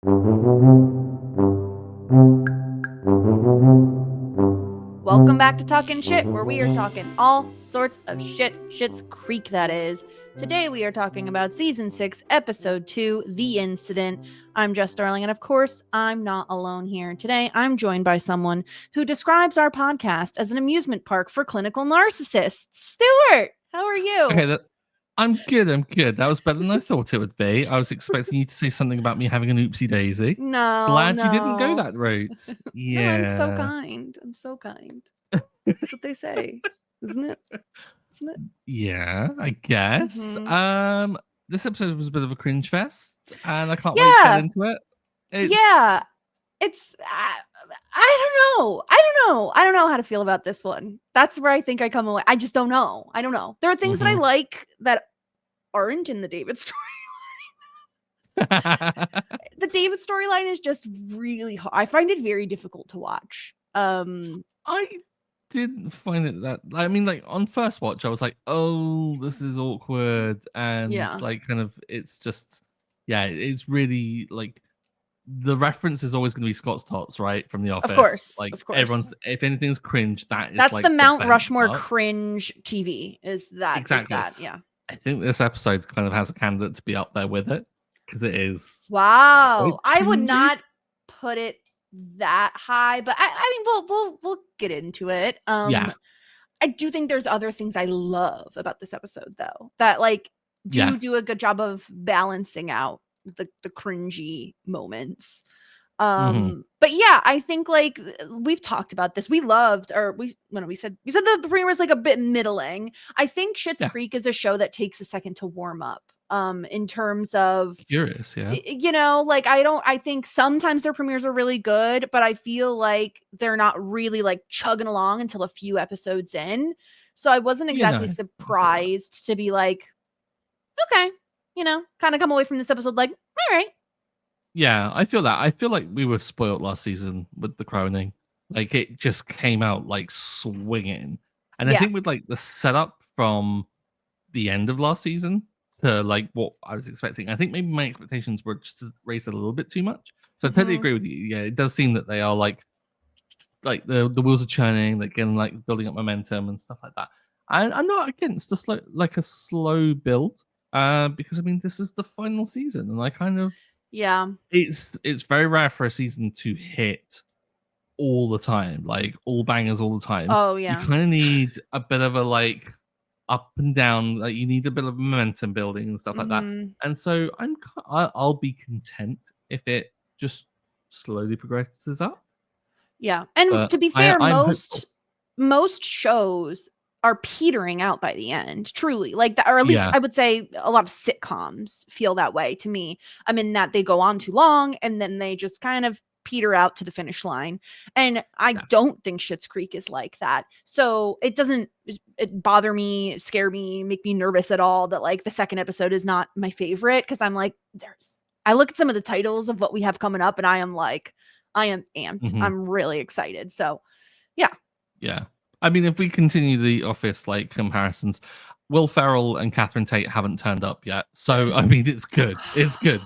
Welcome back to Talkin' Shit, where we are talking all sorts of shit. Schitt's Creek, that is. Today we are talking about Season 6, Episode 2, The Incident. I'm Jess Darling, and of course, I'm not alone here. Today, I'm joined by someone who describes our podcast as an amusement park for clinical narcissists. Stuart, how are you? Okay, I'm good. That was better than I thought it would be. I was expecting you to say something about me having an oopsie daisy. Glad you didn't go that route. Yeah. No, I'm so kind. I'm so kind. That's what they say, isn't it? Isn't it? Yeah, I guess. Mhm. This episode was a bit of a cringe fest, and I can't wait to get into it. It's I don't know how to feel about this one. That's where I think I come away. I just don't know. I don't know. There are things that I like that aren't in the David storyline. The David storyline is just really hard. I find it very difficult to watch. I didn't find it that. I mean, like on first watch, I was like, "Oh, this is awkward," and like, kind of, it's just, it's really like. The reference is always going to be Scott's Tots, right? From The Office. Of course. Everyone's, if anything's cringe, that's like the Mount Rushmore cringe TV. Is that exactly? Is that, yeah. I think this episode kind of has a candidate to be up there with it because it is. Wow, I would not put it that high, but I mean, we'll get into it. I do think there's other things I love about this episode, though, that like do a good job of balancing out the cringy moments. But yeah, I think like we've talked about this. We said the premiere was like a bit middling. I think Schitt's Creek is a show that takes a second to warm up. In terms of curious, like I think sometimes their premieres are really good, but I feel like they're not really like chugging along until a few episodes in. So I wasn't exactly surprised to be like, okay, kind of come away from this episode like, all right. Yeah, I feel that. I feel like we were spoiled last season with The Crowning. Like it just came out like swinging. And I think with like the setup from the end of last season to like what I was expecting, I think maybe my expectations were just raised a little bit too much. So I totally agree with you. Yeah, it does seem that they are like the wheels are churning, like getting like building up momentum and stuff like that. I'm not against a slow build, because I mean this is the final season, and I kind of it's very rare for a season to hit all the time, like all bangers all the time. Oh yeah, you kind of need a bit of a like up and down, like you need a bit of momentum building and stuff like that. And so I'll be content if it just slowly progresses up. Yeah, and to be fair, most shows are petering out by the end, truly. Like, or at least I would say a lot of sitcoms feel that way to me. I mean, that they go on too long and then they just kind of peter out to the finish line. And I don't think Schitt's Creek is like that. So it doesn't bother me, scare me, make me nervous at all that like the second episode is not my favorite, because I'm like, I look at some of the titles of what we have coming up and I am like, I am amped. I'm really excited. So, yeah. Yeah. I mean, if we continue the Office like comparisons, Will Ferrell and Catherine Tate haven't turned up yet. So, I mean, it's good. It's good.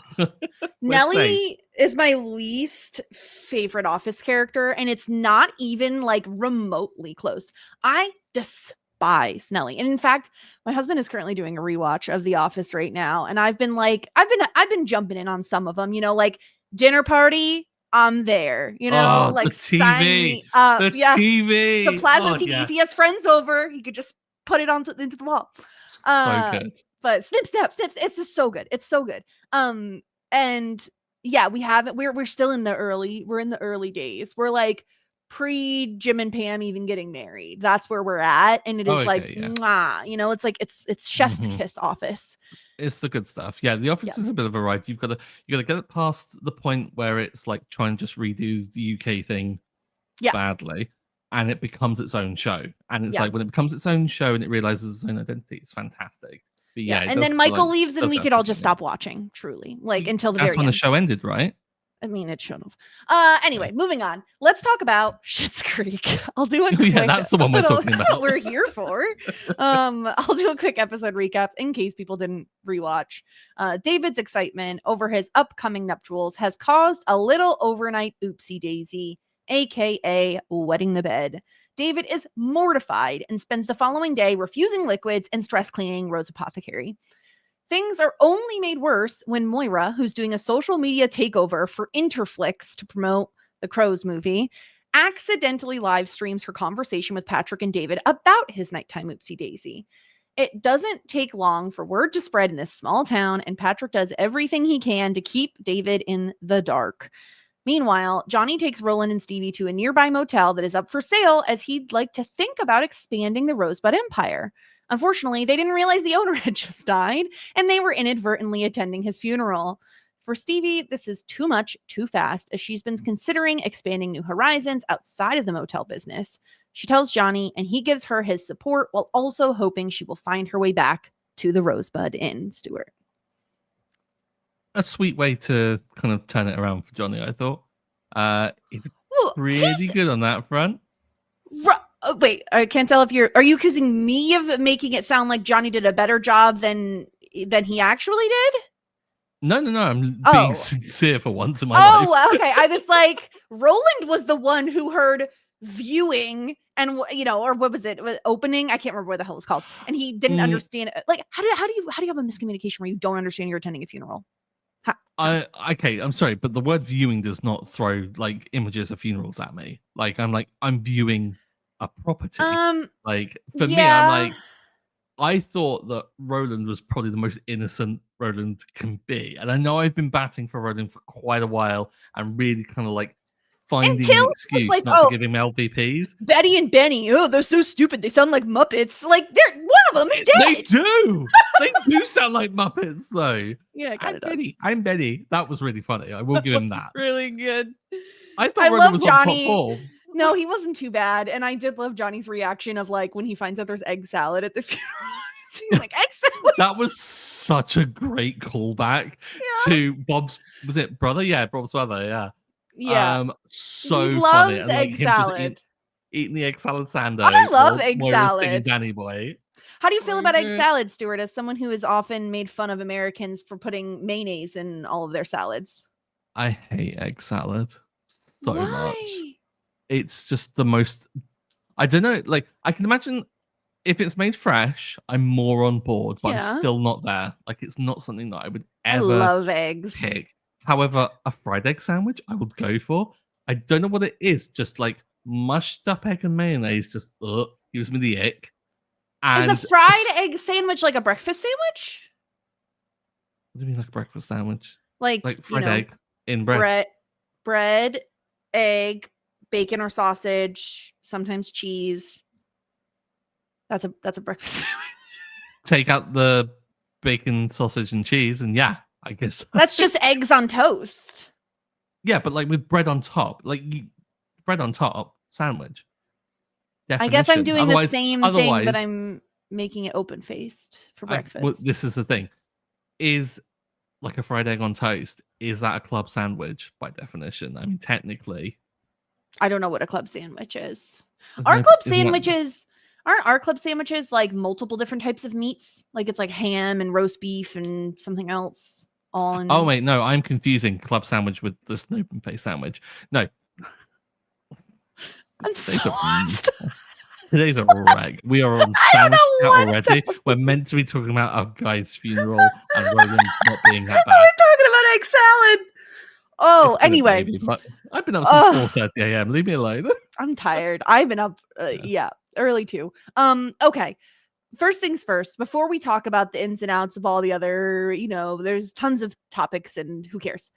Nellie is my least favorite Office character, and it's not even like remotely close. I despise Nellie. And in fact, my husband is currently doing a rewatch of The Office right now. And I've been jumping in on some of them, like Dinner Party. I'm there, like sign me up. The TV, the plasma TV. Yes. If he has friends over, he could just put it into the wall. So good. But snips. It's just so good. It's so good. And yeah, we're still in the early days. We're like pre Jim and Pam even getting married. That's where we're at, and it is mwah, it's like it's chef's kiss Office. It's the good stuff. Yeah, The Office is a bit of a ride. You got to get it past the point where it's like trying to just redo the UK thing badly, and it becomes its own show. And it's like when it becomes its own show and it realizes its own identity, it's fantastic. But and then Michael leaves and we could all just stop watching, truly, like until the very end. That's when the show ended, right? I mean, it should have. Anyway, moving on. Let's talk about Schitt's Creek. I'll do a quick. Yeah, that's the one we're talking about. That's what we're here for. I'll do a quick episode recap in case people didn't rewatch. David's excitement over his upcoming nuptials has caused a little overnight oopsie daisy, aka wetting the bed. David is mortified and spends the following day refusing liquids and stress cleaning Rose Apothecary. Things are only made worse when Moira, who's doing a social media takeover for Interflix to promote the Crows movie, accidentally live streams her conversation with Patrick and David about his nighttime oopsie daisy. It doesn't take long for word to spread in this small town, and Patrick does everything he can to keep David in the dark. Meanwhile, Johnny takes Roland and Stevie to a nearby motel that is up for sale as he'd like to think about expanding the Rosebud Empire. Unfortunately, they didn't realize the owner had just died, and they were inadvertently attending his funeral. For Stevie, this is too much, too fast, as she's been considering expanding new horizons outside of the motel business. She tells Johnny, and he gives her his support while also hoping she will find her way back to the Rosebud Inn, Stuart. A sweet way to kind of turn it around for Johnny, I thought. It's pretty good on that front. Wait, I can't tell if are you accusing me of making it sound like Johnny did a better job than he actually did? No. I'm being sincere for once in my life. Oh, okay. I was like, Roland was the one who heard viewing and, or what was it? Opening? I can't remember what the hell it's called. And he didn't understand it. Like, how do you have a miscommunication where you don't understand you're attending a funeral? Okay, I'm sorry, but the word viewing does not throw like images of funerals at me. Like I'm viewing a property. Like for me, I'm like, I thought that Roland was probably the most innocent Roland can be. And I know I've been batting for Roland for quite a while and really kind of like finding an excuse not to give him LVPs. Betty and Benny, they're so stupid. They sound like Muppets. Like one of them is dead. They do. They do sound like Muppets though. Yeah, I'm Betty. That was really funny. I will give him that. Really good. I thought Roland was Johnny. on top 4. No, he wasn't too bad. And I did love Johnny's reaction of like when he finds out there's egg salad at the funeral. He's like, egg salad. That was such a great callback to Bob's, was it brother? Yeah, Bob's brother, yeah. Yeah. So he funny. Loves egg salad. Eating the egg salad sando. I love egg salad. Singing Danny Boy. How do you feel about egg salad, Stuart, as someone who has often made fun of Americans for putting mayonnaise in all of their salads? I hate egg salad so much. It's just the most, I don't know, like I can imagine if it's made fresh, I'm more on board, but I'm still not there. Like it's not something that I would ever love eggs. pick. However, a fried egg sandwich I would go for. I don't know what it is, just like mushed up egg and mayonnaise just gives me the ick. And is a fried egg sandwich like a breakfast sandwich? What do you mean like a breakfast sandwich? Like fried egg in bread. Bread, egg, bacon or sausage, sometimes cheese. That's a breakfast sandwich. Take out the bacon, sausage, and cheese, and I guess that's just eggs on toast. Yeah, but like with bread on top, bread on top sandwich. Definition. I guess I'm doing the same thing, but I'm making it open faced for breakfast. Well, this is the thing: is like a fried egg on toast. Is that a club sandwich by definition? I mean, technically, I don't know what a club sandwich is. Aren't our club sandwiches like multiple different types of meats? Like it's like ham and roast beef and something else. Oh wait, no, I'm confusing club sandwich with this open face sandwich. No, I'm so lost. Today's a wreck. We are on sandwich already. We're meant to be talking about our guy's funeral and Roland not being that bad. We're talking about egg salad. Oh, anyway, but I've been up since 4:30 a.m. Leave me alone. I'm tired. I've been up, early too. Okay. First things first, before we talk about the ins and outs of all the other, there's tons of topics and who cares.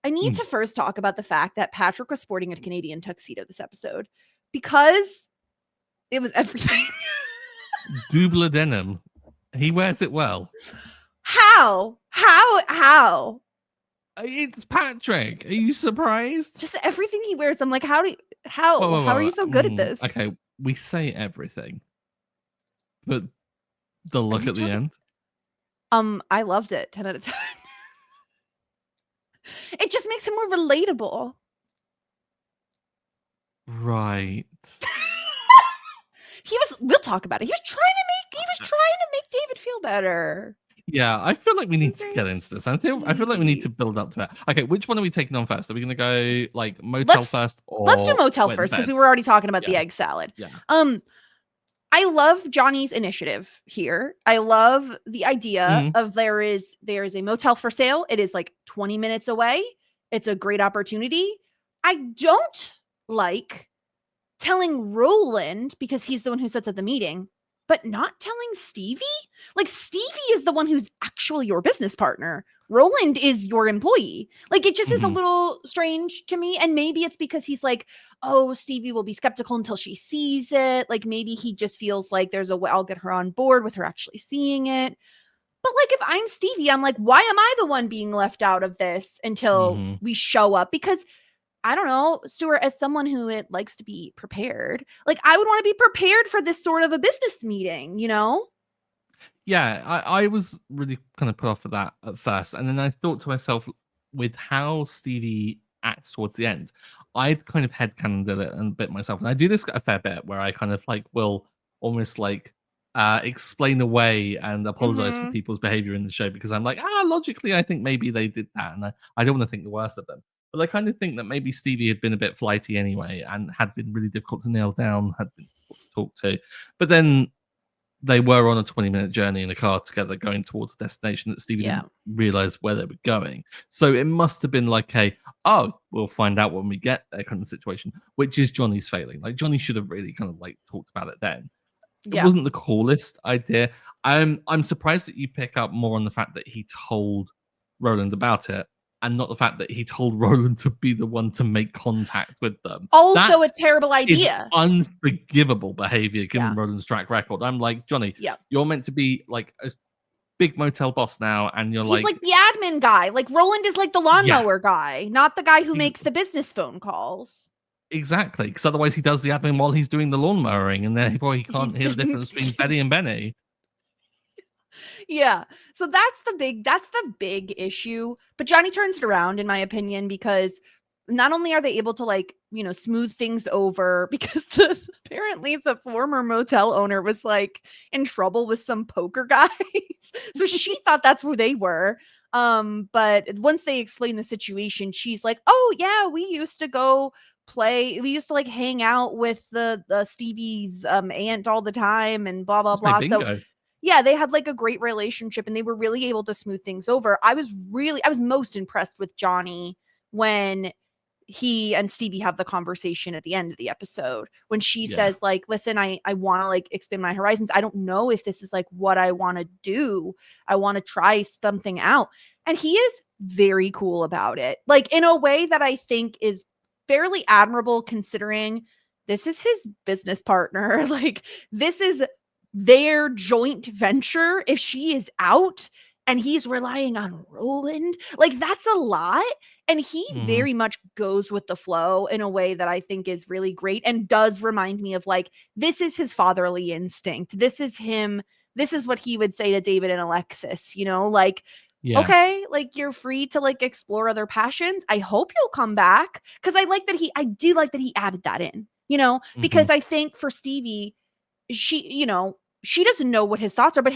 I need to first talk about the fact that Patrick was sporting a Canadian tuxedo this episode because it was everything. Double denim. He wears it well. How? It's Patrick. Are you surprised? Just everything he wears. I'm like, how are you so good at this? Okay, we say everything. But the look at the end. I loved it. 10 out of 10. It just makes him more relatable. Right. We'll talk about it. He was trying to make David feel better. Yeah, I feel like we need to get into this. I feel like we need to build up to it. Okay, which one are we taking on first? Are we gonna go like motel first let's do or motel wet in first because bed? we were already talking about the Yeah. egg salad. Yeah. I love Johnny's initiative here. I love the idea of there is a motel for sale. It is like 20 minutes away. It's a great opportunity. I don't like telling Roland because he's the one who sets up the meeting, but not telling Stevie? Like Stevie is the one who's actually your business partner. Roland is your employee. Like it just is a little strange to me. And maybe it's because he's like, oh, Stevie will be skeptical until she sees it. Like maybe he just feels like there's a way I'll get her on board with her actually seeing it. But like if I'm Stevie, I'm like, why am I the one being left out of this until we show up? Because I don't know, Stuart, as someone who it likes to be prepared, like I would want to be prepared for this sort of a business meeting, you know? Yeah, I was really kind of put off at that at first. And then I thought to myself, with how Stevie acts towards the end, I'd kind of headcanoned it a bit myself. And I do this a fair bit where I kind of like will almost like explain away and apologize for people's behavior in the show because I'm like, logically, I think maybe they did that. And I don't want to think the worst of them. But I kind of think that maybe Stevie had been a bit flighty anyway and had been really difficult to nail down, had been difficult to talk to. But then they were on a 20-minute journey in a car together going towards a destination that Stevie didn't realize where they were going. So it must have been like we'll find out when we get there kind of situation, which is Johnny's failing. Like Johnny should have really kind of like talked about it then. It wasn't the coolest idea. I'm surprised that you pick up more on the fact that he told Roland about it and not the fact that he told Roland to be the one to make contact with them. Also a terrible idea. Unforgivable behavior given Roland's track record. I'm like, Johnny, you're meant to be like a big motel boss now, and he's like the admin guy. Like Roland is like the lawnmower guy, not the guy who makes the business phone calls. Exactly, because otherwise he does the admin while he's doing the lawn mowing, and therefore he can't hear the difference between Betty and Benny. Yeah. So that's the big issue. But Johnny turns it around, in my opinion, because not only are they able to like, smooth things over because apparently the former motel owner was like in trouble with some poker guys. So she thought that's who they were. But once they explain the situation, she's like, oh yeah, we used to like hang out with the Stevie's aunt all the time and blah blah blah. So yeah, they had like a great relationship and they were really able to smooth things over. I was most impressed with Johnny when he and Stevie have the conversation at the end of the episode when she says like, listen, I want to like expand my horizons. I don't know if this is like what I want to do. I want to try something out. And he is very cool about it. Like in a way that I think is fairly admirable considering this is his business partner. Like this is their joint venture. If she is out and he's relying on Roland, like that's a lot. And he very much goes with the flow in a way that I think is really great and does remind me of like, this is his fatherly instinct. This is him. This is what he would say to David and Alexis, like, okay, like you're free to like explore other passions. I hope you'll come back. Cause I do like that he added that in, because I think for Stevie, she doesn't know what his thoughts are, but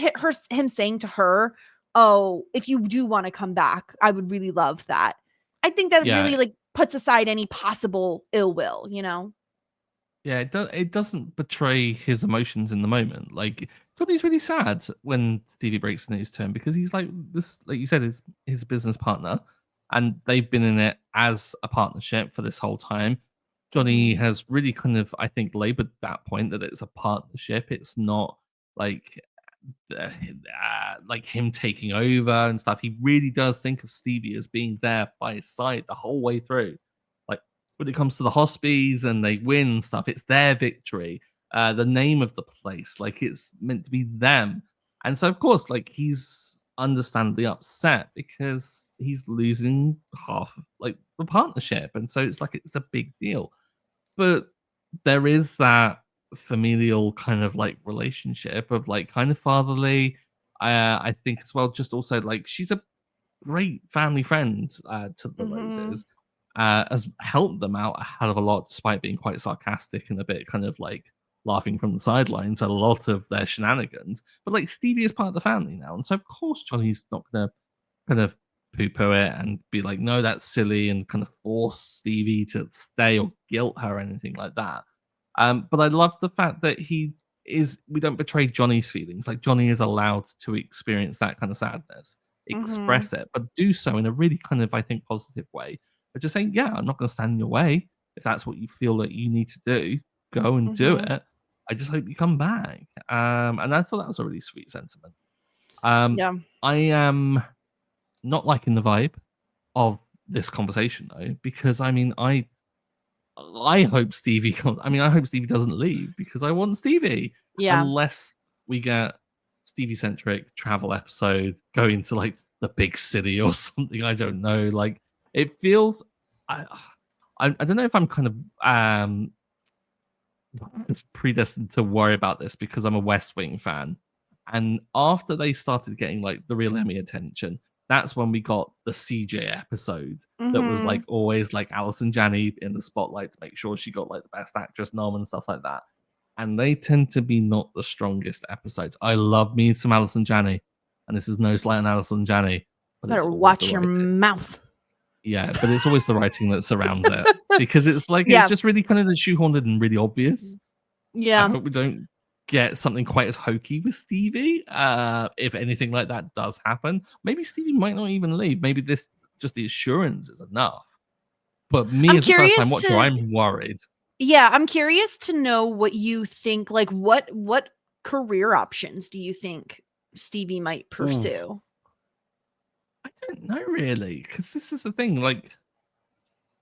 him saying to her, oh, if you do want to come back, I would really love that. I think that really like puts aside any possible ill will, Yeah, it doesn't betray his emotions in the moment. Like Johnny's really sad when Stevie breaks in his turn because he's like this, like you said, is his business partner, and they've been in it as a partnership for this whole time. Johnny has really kind of, I think, labored that point that it's a partnership. It's not like like him taking over and stuff. He really does think of Stevie as being there by his side the whole way through. Like when it comes to the hospice and they win stuff, it's their victory. The name of the place, like it's meant to be them. And so of course, like he's understandably upset because he's losing half of like the partnership. And so it's like it's a big deal. But there is that familial kind of like relationship of like kind of fatherly. I think as well, just also like she's a great family friends to the Mhm. Roses, has helped them out a hell of a lot, despite being quite sarcastic and a bit kind of like laughing from the sidelines at a lot of their shenanigans. But like Stevie is part of the family now, and so of course Johnny's not gonna kind of poo-poo it and be like, no, that's silly, and kind of force Stevie to stay or guilt her or anything like that. But I love the fact that we don't betray Johnny's feelings. Like Johnny is allowed to experience that kind of sadness, Mhm. express it, but do so in a really kind of, I think, positive way. But just saying, yeah, I'm not going to stand in your way. If that's what you feel that you need to do, go and do Mhm. it. I just hope you come back. And I thought that was a really sweet sentiment. Um, Yeah. I am not liking the vibe of this conversation though, because I mean, I hope Stevie comes. I mean, I hope Stevie doesn't leave because I want Stevie. Yeah. Unless we get Stevie centric travel episode going to like the big city or something. I don't know. Like it feels. I I don't know if I'm kind of just predestined to worry about this because I'm a West Wing fan. And after they started getting like the real Emmy attention, that's when we got the CJ episode that was like Mhm. always like Alison Janney in the spotlight to make sure she got like the best actress nom and stuff like that. And they tend to be not the strongest episodes. I love me some Alison Janney, and this is no slight on Alison Janney, but it's Better always the watch your writing. mouth. Yeah, but it's always the writing that surrounds it because it's like it's Yeah. just really kind of shoehorned and really obvious. I Yeah. hope we don't get something quite as hokey with Stevie. If anything like that does happen, maybe Stevie might not even leave. Maybe this just the assurance is enough. But me I'm as a first time curious watcher, to I'm worried. Yeah, I'm curious to know what you think, like, what career options do you think Stevie might Ooh, pursue? I don't know really, because this is the thing. Like,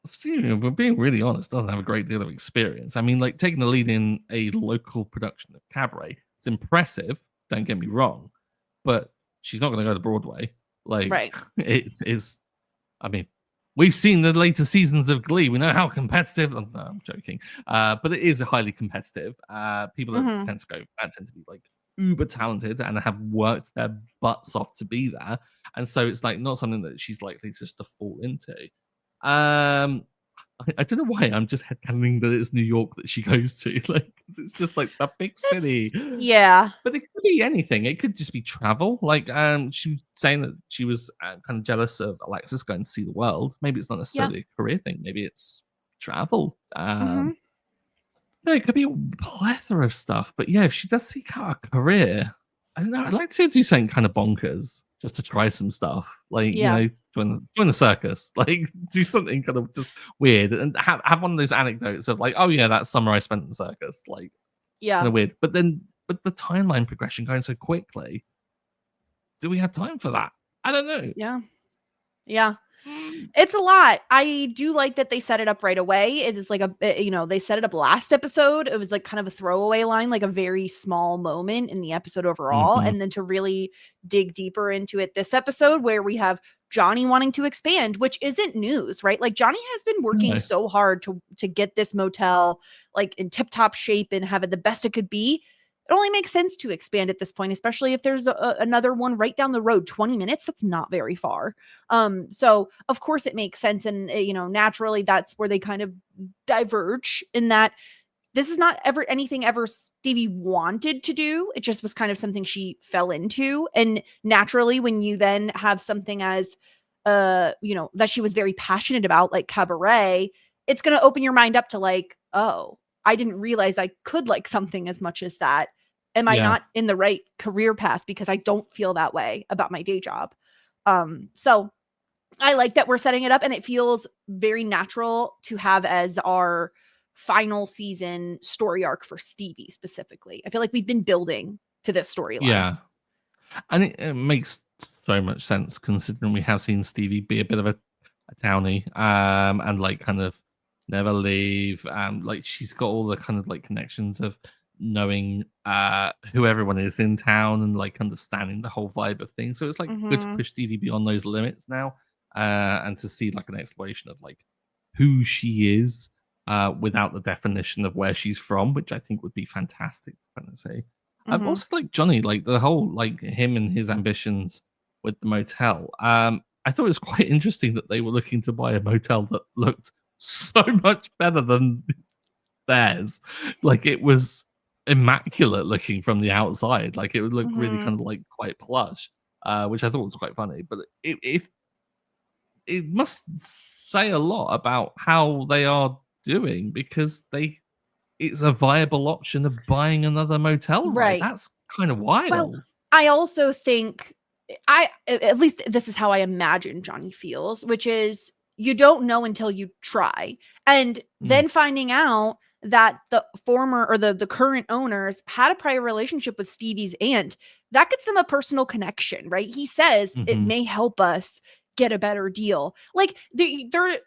Stevie, if we're being really honest, doesn't have a great deal of experience. I mean, like taking the lead in a local production of Cabaret, it's impressive. Don't get me wrong, but she's not going to go to Broadway. Like, Right. it's I mean, we've seen the later seasons of Glee. We know how competitive. Oh, no, I'm joking. But it is highly competitive. People that Mhm. tend to go that tend to be like uber talented and have worked their butts off to be there. And so it's like not something that she's likely just to fall into. Um, I don't know why I'm just headcanoning that it's New York that she goes to. Like it's just like the big It's city. Yeah. But it could be anything. It could just be travel. Like, she was saying that she was kind of jealous of Alexis going to see the world. Maybe it's not Yeah. necessarily a career thing. Maybe it's travel. Mhm. No, it could be a plethora of stuff. But yeah, if she does seek out a career, I don't know. I'd like to see her do something kind of bonkers just to try some stuff. Like, Yeah. join the circus. Like, do something kind of just weird and have one of those anecdotes of like, oh yeah, that summer I spent in the circus. Like, kind Yeah. of weird. But then, but the timeline progression going so quickly, do we have time for that? I don't know. Yeah. Yeah. It's a lot. I do like that they set it up right away. It is like they set it up last episode. It was like kind of a throwaway line, like a very small moment in the episode overall. Mhm. And then to really dig deeper into it this episode, where we have Johnny wanting to expand, which isn't news, right? Like Johnny has been working No. so hard to get this motel like in tip-top shape and have it the best it could be. It only makes sense to expand at this point, especially if there's another one right down the road. 20 minutes, that's not very far. So of course it makes sense. And, naturally that's where they kind of diverge in that this is not ever anything ever Stevie wanted to do. It just was kind of something she fell into. And naturally, when you then have something as, that she was very passionate about, like Cabaret, it's going to open your mind up to like, oh, I didn't realize I could like something as much as that. Am I Yeah. not in the right career path because I don't feel that way about my day job? So I like that we're setting it up, and it feels very natural to have as our final season story arc for Stevie specifically. I feel like we've been building to this storyline. Yeah. And it makes so much sense considering we have seen Stevie be a bit of a townie, and like kind of never leave. Like she's got all the kind of like connections of knowing who everyone is in town and like understanding the whole vibe of things. So it's like good to Mhm. push Stevie beyond those limits now, and to see like an exploration of like who she is, without the definition of where she's from, which I think would be fantastic to kind of say. Mhm. Also like Johnny, like the whole like him and his ambitions with the motel. I thought it was quite interesting that they were looking to buy a motel that looked so much better than theirs. Like, it was immaculate looking from the outside. Like, it would look really Mhm. kind of like quite plush, which I thought was quite funny. But it must say a lot about how they are doing, because it's a viable option of buying another motel, right? Right. That's kind of Well, wild. I also think at least this is how I imagine Johnny feels, which is you don't know until you try. And Mm, then finding out that the former or the current owners had a prior relationship with Stevie's aunt, that gets them a personal connection, right? He says it mhm, may help us get a better deal. Like they're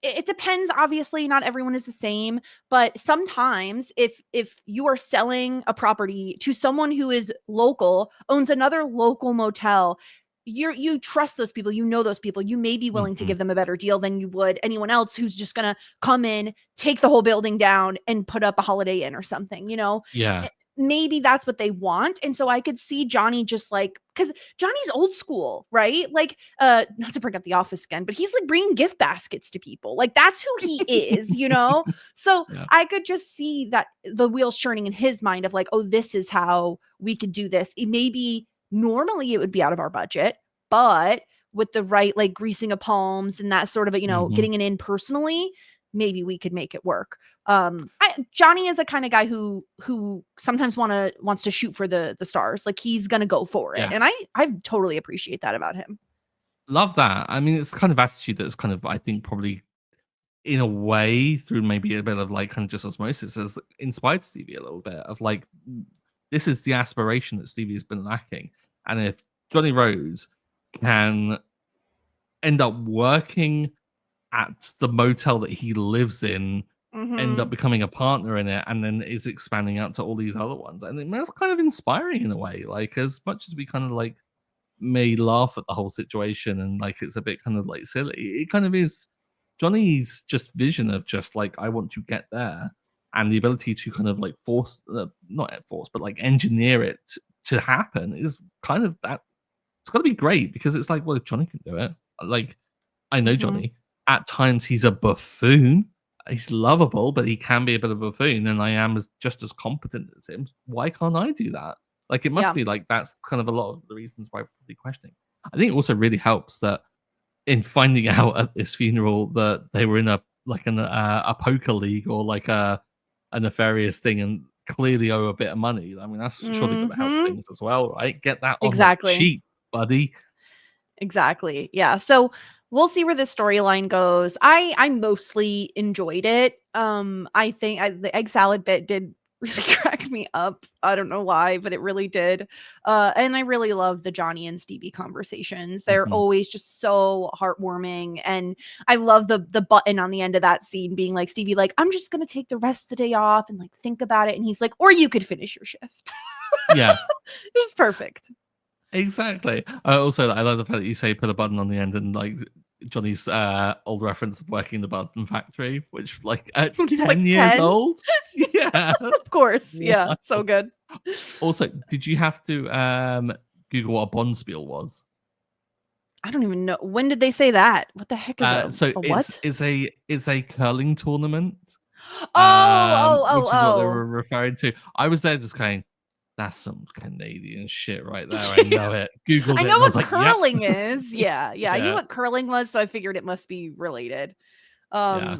it depends, obviously not everyone is the same, but sometimes if you are selling a property to someone who is local, owns another local motel, you trust those people, you know those people, you may be willing to mhm. give them a better deal than you would anyone else who's just gonna come in, take the whole building down and put up a Holiday Inn or something, you know. Yeah. Maybe that's what they want, and so I could see Johnny just like, because Johnny's old school, right? Like, not to bring up The Office again, but he's like bringing gift baskets to people. Like, that's who he is, you know? So Yeah. I could just see that the wheels churning in his mind of like, oh, this is how we could do this. It maybe normally it would be out of our budget, but with the right like greasing of palms and that sort of, Mhm. getting it in personally, maybe we could make it work. Johnny is a kind of guy who sometimes wants to shoot for the stars. Like, he's gonna go for it. Yeah. And I totally appreciate that about him. Love that. I mean, it's the kind of attitude that's kind of, I think, probably in a way, through maybe a bit of like kind of just osmosis, has inspired Stevie a little bit of like, this is the aspiration that Stevie has been lacking. And if Johnny Rose can end up working at the motel that he lives in, end up Mhm. becoming a partner in it, and then is expanding out to all these other ones. And that's kind of inspiring in a way. Like, as much as we kind of like may laugh at the whole situation and like it's a bit kind of like silly, it kind of is Johnny's just vision of just like, I want to get there, and the ability to kind of like force, not force, but like engineer it to happen is kind of that. It's got to be great, because it's like, well, if Johnny can do it, like, I know Mhm. Johnny. At times, he's a buffoon. He's lovable, but he can be a bit of a buffoon, and I am just as competent as him. Why can't I do that? Like, it must Yeah. be like that's kind of a lot of the reasons why I'm probably questioning. I think it also really helps that in finding out at this funeral that they were in a poker league, or like a nefarious thing, and clearly owe a bit of money. I mean, that's surely going to help Mhm. things as well, right? Get that on the Exactly. cheap, buddy. Exactly. Yeah. So we'll see where this storyline goes. I mostly enjoyed it. I think the egg salad bit did really crack me up. I don't know why, but it really did. And I really love the Johnny and Stevie conversations. They're Mhm. always just so heartwarming. And I love the button on the end of that scene being like, Stevie, like, I'm just gonna take the rest of the day off and like think about it. And he's like, or you could finish your shift. Yeah. It was perfect. Exactly. Also, I love the fact that you say put a button on the end, and like Johnny's old reference of working in the button factory, which like at When he's like 10 years 10. old. Yeah. Of course. Yeah. So Wild. good. Also, did you have to Google what a bonspiel was? I don't even know. When did they say that? What the heck is So a it's what? it's a curling tournament, Oh, oh, oh, which is what they oh. were referring to. I was there just going, that's some Canadian shit right there. I know it. Googled I it know and I was what like, yep. curling is. Yeah, yeah. I knew Yeah. what curling was, so I figured it must be related. Yeah.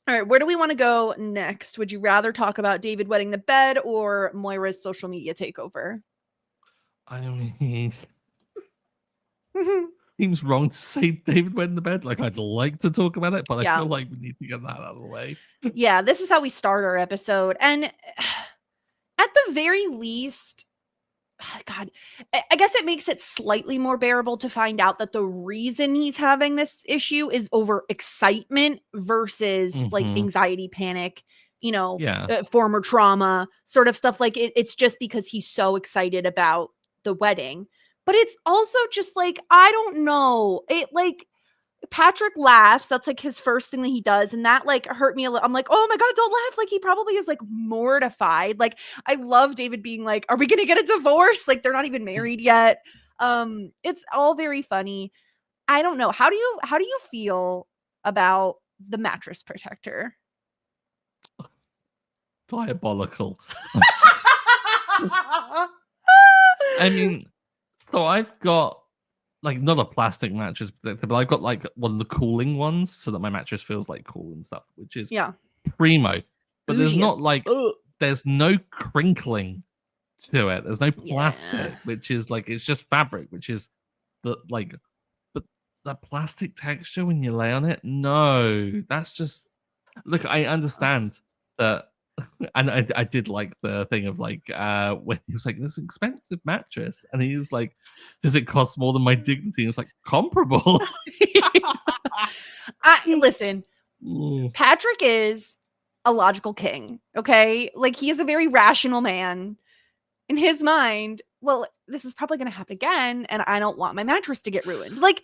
All right, where do we want to go next? Would you rather talk about David wetting the bed or Moira's social media takeover? I mean, seems wrong to say David went in the bed. Like, I'd like to talk about it, but I Yeah. feel like we need to get that out of the way. Yeah, this is how we start our episode. And at the very least, God, I guess it makes it slightly more bearable to find out that the reason he's having this issue is over excitement versus like Mhm. anxiety, panic, Yeah. former trauma, sort of stuff. Like it's just because he's so excited about the wedding. But it's also just like, I don't know. It like Patrick laughs. That's like his first thing that he does. And that like hurt me a little. I'm like, oh my God, don't laugh. Like he probably is like mortified. Like I love David being like, are we gonna get a divorce? Like they're not even married yet. It's all very funny. I don't know. How do you feel about the mattress protector? Diabolical. I mean, so I've got like not a plastic mattress protector, but I've got like one of the cooling ones so that my mattress feels like cool and stuff, which is Yeah. primo. But there's Bougie as not like ugh. there's no crinkling to it. There's no Yeah. plastic, which is like it's just fabric, which is the like but that plastic texture when you lay on it, no, that's just look, I understand that and I did like the thing of like when he was like, "This expensive mattress," and he's like, "Does it cost more than my dignity?" And it's like comparable. Listen, Mm, Patrick is a logical king, okay? Like he is a very rational man. In his mind, well, this is probably going to happen again and I don't want my mattress to get ruined. Like yeah,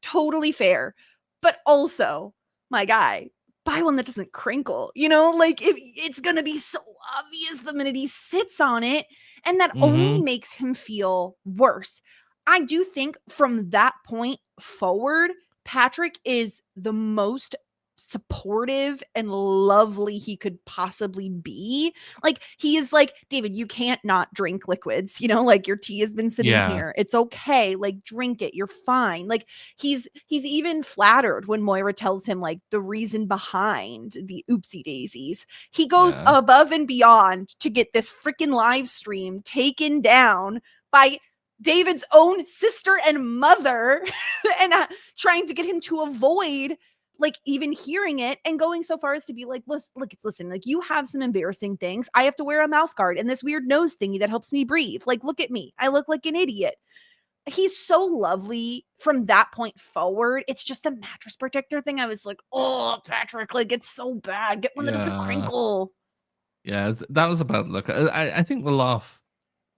totally fair. But also, my guy, buy one that doesn't crinkle. You know, like it's going to be so obvious the minute he sits on it and that only mhm, makes him feel worse. I do think from that point forward, Patrick is the most supportive and lovely he could possibly be. Like he is like, David, you can't not drink liquids, you know, like your tea has been sitting yeah, here, it's okay, like drink it, you're fine. Like he's even flattered when Moira tells him like the reason behind the oopsie daisies. He goes yeah, above and beyond to get this freaking live stream taken down by David's own sister and mother and trying to get him to avoid like even hearing it and going so far as to be like, listen, like you have some embarrassing things. I have to wear a mouth guard and this weird nose thingy that helps me breathe. Like, look at me. I look like an idiot. He's so lovely from that point forward. It's just a mattress protector thing. I was like, oh, Patrick, like it's so bad. Get one that doesn't yeah, crinkle. yeah. That was a bad look. I think the laugh.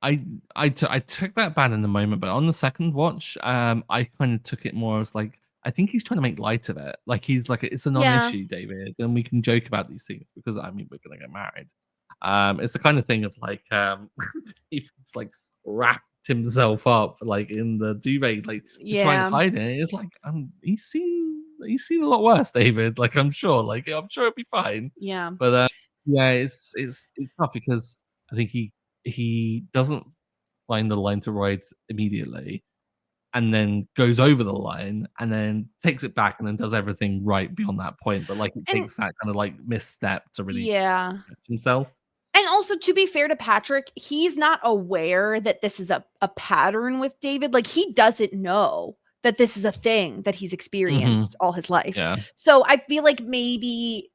I took that bad in the moment, but on the second watch, I kind of took it more as like I think he's trying to make light of it. Like he's like it's a Yeah. non-issue, David, and we can joke about these things because I mean we're gonna get married. It's the kind of thing of like he's like wrapped himself up like in the duvet, like to try and Yeah. hide it. It's like he's seen a lot worse, David. Like I'm sure it'll be fine. Yeah. But yeah, it's tough because I think he doesn't find the line to ride immediately, and then goes over the line, and then takes it back, and then does everything right beyond that point. But like it And takes that kind of like misstep to really yeah. catch himself. And also, to be fair to Patrick, he's not aware that this is a pattern with David. Like, he doesn't know that this is a thing that he's Hmm. experienced all his life. Yeah, So I feel like maybe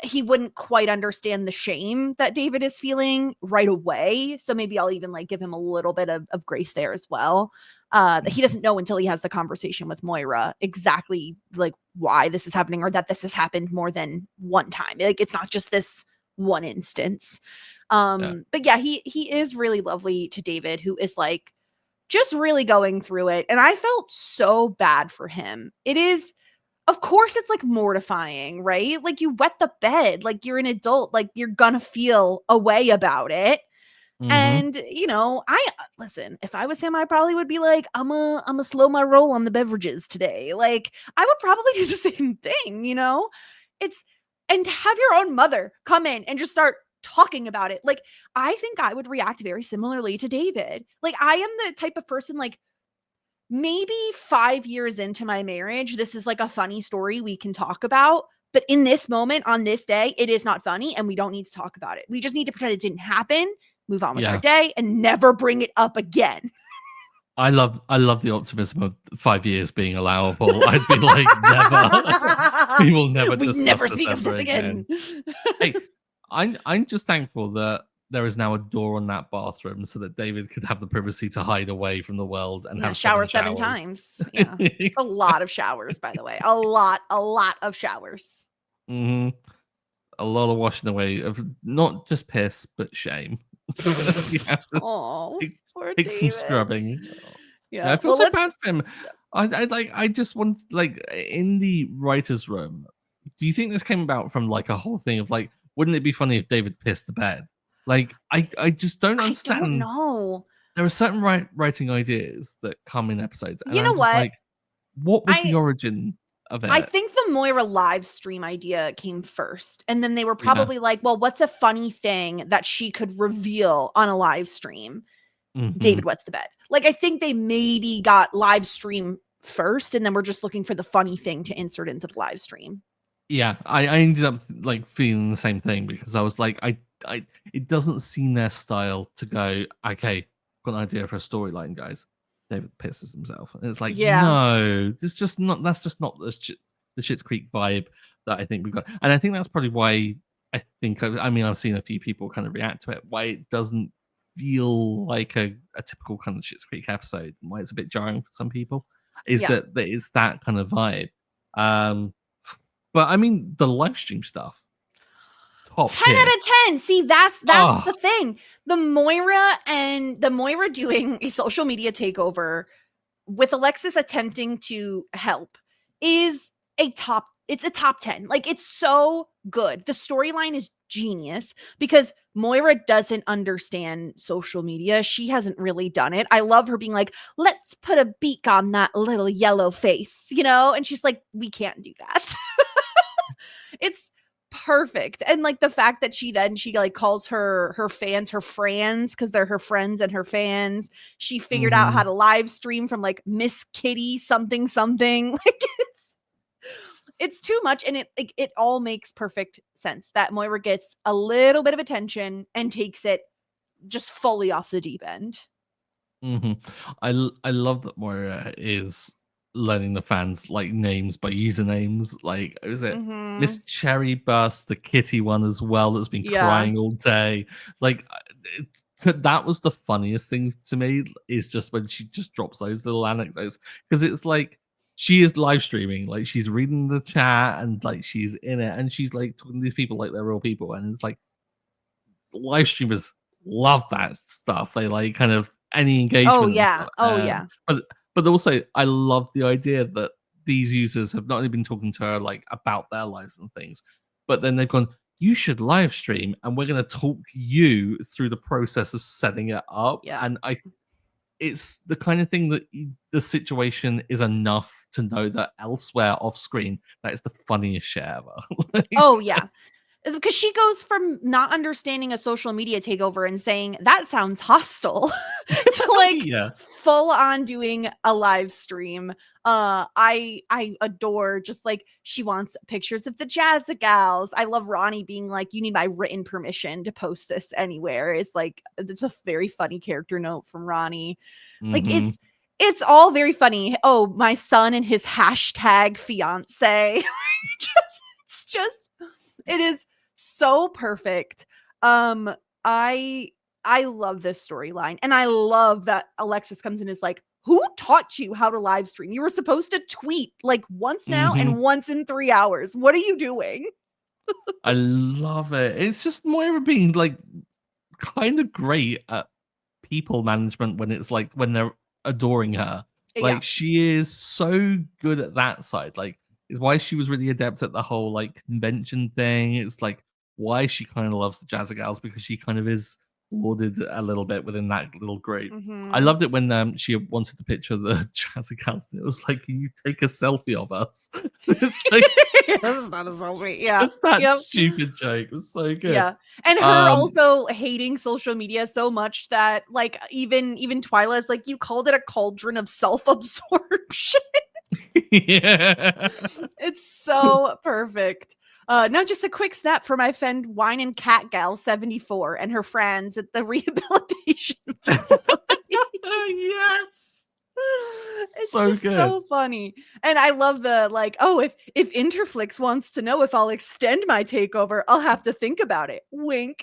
he wouldn't quite understand the shame that David is feeling right away. So maybe I'll even like give him a little bit of grace there as well. That he doesn't know until he has the conversation with Moira exactly like why this is happening or that this has happened more than one time. Like it's not just this one instance. yeah, But yeah, he is really lovely to David, who is like just really going through it. And I felt so bad for him. It is, of course, it's like mortifying, right? Like you wet the bed, like you're an adult, like you're gonna feel a way about it. hmm, And you know, I listen, if I was him, I probably would be like, I'm a slow my roll on the beverages today. Like I would probably do the same thing, you know? It's and have your own mother come in and just start talking about it. Like I think I would react very similarly to David. Like I am the type of person like maybe 5 years into my marriage, this is like a funny story we can talk about. But in this moment, on this day, it is not funny and we don't need to talk about it. We just need to pretend it didn't happen, move on with our yeah. day, and never bring it up again. I love the optimism of 5 years being allowable. I'd be like, never. We will never We discuss never this speak of ever this again. again. Hey, I'm just thankful that there is now a door on that bathroom so that David could have the privacy to hide away from the world and Yeah, have 7 shower 7 showers. times. Yeah. A lot of showers, by the way. A lot of showers. Mhm. A lot of washing away of not just piss, but shame. You have to Oh, take poor take some David. scrubbing. Yeah, I Yeah. feel Well, so let's bad for him. I just want like in the writer's room, do you think this came about from like a whole thing of like, wouldn't it be funny if David pissed the bed? Like I just don't I don't understand. know. there are certain writing ideas that come in episodes, and You know I'm just what? like, what was the origin of I it? think the Moira live stream idea came first. And then they were Yeah. probably like, well, what's a funny thing that she could reveal on a live stream? David wets the bed. Like, I think they maybe got live stream first, and then we're just looking for the funny thing to insert into the live stream. Yeah, I ended up like feeling the same thing because I was like, it doesn't seem their style to go, okay, got an idea for a storyline, guys. David pisses himself, and it's like, no, that's just not the Schitt's Creek vibe that I think we've got, and I think that's probably why I've seen a few people kind of react to it, why it doesn't feel like a typical kind of Schitt's Creek episode, and why it's a bit jarring for some people, is that it's that kind of vibe. But I mean, the live stream stuff, top 10 tier. out of 10. See, that's the thing. The Moira doing a social media takeover with Alexis attempting to help is it's a top 10. Like, it's so good. The storyline is genius because Moira doesn't understand social media. She hasn't really done it. I love her being like, let's put a beak on that little yellow face, and she's like, we can't do that. It's perfect. And like the fact that she like calls her fans her friends because they're her friends and her fans. She figured out how to live stream from like Miss Kitty something. Like, it's too much, and it all makes perfect sense that Moira gets a little bit of attention and takes it just fully off the deep end. I love that Moira is learning the fans like names by usernames. Like, is it Miss Cherry Bus, the kitty one as well, that's been crying all day? Like, that was the funniest thing to me, is just when she just drops those little anecdotes, because it's like she is live streaming, like she's reading the chat and like she's in it, and she's like talking to these people like they're real people, and it's like live streamers love that stuff. They like kind of any engagement. Oh yeah. But also I love the idea that these users have not only been talking to her like about their lives and things, but then they've gone, you should live stream and we're going to talk you through the process of setting it up. Yeah. And it's the kind of thing that the situation is enough to know that elsewhere off screen, that is the funniest shit ever. Like, oh yeah. Because she goes from not understanding a social media takeover and saying that sounds hostile to like full on doing a live stream. I adore just like she wants pictures of the Jazza Gals. I love Ronnie being like, you need my written permission to post this anywhere. It's like, it's a very funny character note from Ronnie. Like, it's all very funny. Oh, my son and his hashtag fiance. It is so perfect. I love this storyline, and I love that Alexis comes in and is like, who taught you how to live stream? You were supposed to tweet like once now and once in 3 hours. What are you doing? I love it. It's just Moira being like kind of great at people management when it's like when they're adoring her. Like, she is so good at that side. Like, is why she was really adept at the whole like convention thing. It's like why she kind of loves the Jazza Gals, because she kind of is lauded a little bit within that little group. I loved it when she wanted the picture of the Jazza Gals. It was like, can you take a selfie of us? It's like, that's not a selfie. Yeah, just that stupid joke. It was so good. Yeah, and her also hating social media so much that like even Twyla's like, you called it a cauldron of self-absorption. Yeah, it's so perfect. Now just a quick snap for my friend Wine and Cat Gal 74 and her friends at the rehabilitation facility. Yes, it's so just good. So funny. And I love the like, oh, if Interflix wants to know if I'll extend my takeover, I'll have to think about it. Wink.